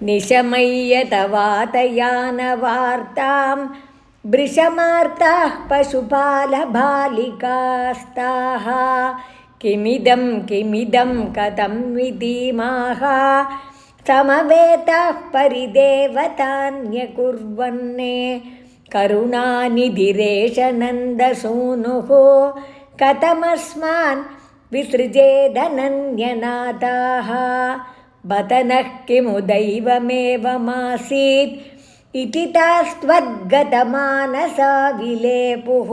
निशमय्यतवातयानवार्तां वृषमार्ताः पशुपालबालिकास्ताः किमिदं कथं विधीमाः समवेताः परिदेवतान्यकुर्वन्ने करुणानिधिरेष नन्दसूनुः कथमस्मान् विसृजेदनन्यनाथाः बत नः किमु दैवमेवमासीत् इति तास्त्वद्गतमानसा विलेपुः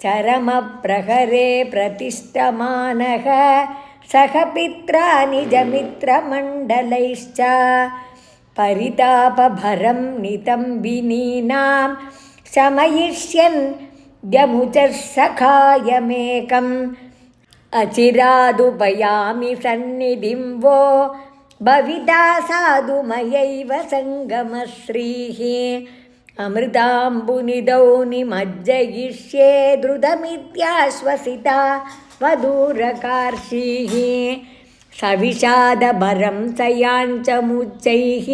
चरमप्रहरे प्रतिष्ठमानः सह पित्रा निजमित्रमण्डलैश्च परितापभरं नितम्बिनीनां शमयिष्यन् यमुचः सखायमेकम् अचिरादुपयामि सन्निधिं वो भविता साधुमयैव सङ्गमश्रीः अमृताम्बुनिधौ निमज्जयिष्ये द्रुतमित्याश्वसिता वधूरकार्षीः सविषादभरं सयाञ्चमुच्चैः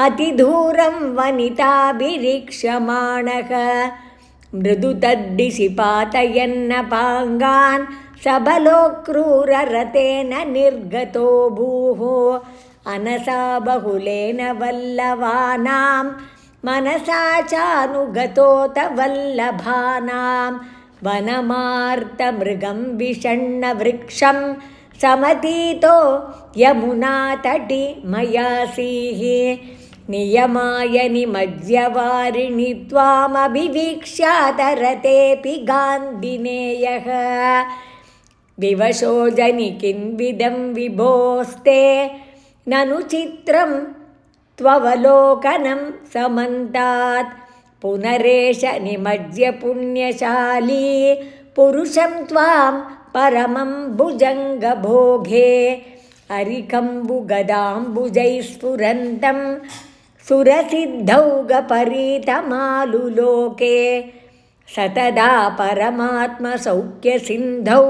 अतिदूरं वनिताभिरीक्ष्यमाणः मृदु तद्दिशि पातयन्नपाङ्गान् सबलो क्रूररतेन निर्गतो भूः अनसा बहुलेन वल्लभानां मनसा चानुगतोत वल्लभानां वनमार्तमृगं विषण्णवृक्षं समतीतो यमुनातटी मयासीः नियमाय निमज्जवारिणि त्वामभिवीक्ष्यादरतेऽपि गान्धिनेयः विवशो जनिकिन्विदं विभोस्ते ननु चित्रं त्ववलोकनं समन्तात् पुनरेष निमज्य पुण्यशाली पुरुषं त्वां परमं भुजङ्गभोगे अरिकम्बुगदाम्बुजैः स्फुरन्तं सुरसिद्धौगपरीतमालुलोके सतदा परमात्मसौख्यसिन्धौ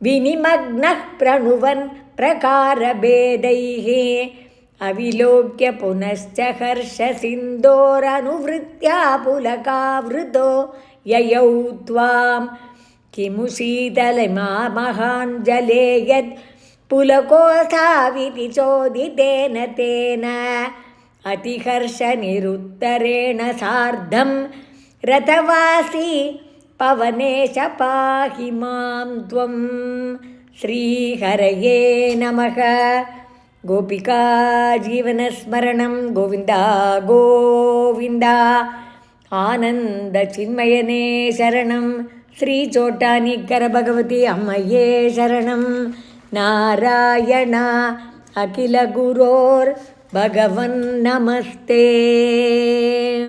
विनिमग्नः प्रणुवन् प्रकारभेदैः अविलोक्य पुनश्च हर्षसिन्धोरनुवृत्त्या पुलकावृतो ययौ त्वां किमु शीतलिमा महाञ्जले यद् पुलकोऽसाविति चोदितेन तेन अतिहर्षनिरुत्तरेण सार्धं रथवासी पवनेश पाहि मां त्वं श्रीहरये नमः। गोपिका जीवनस्मरणं गोविन्द गोविन्द आनन्दचिन्मयने शरणं श्रीचोट्टानिकर भगवती अम्मये शरणं नारायण अखिलगुरोर्भगवन् नमस्ते।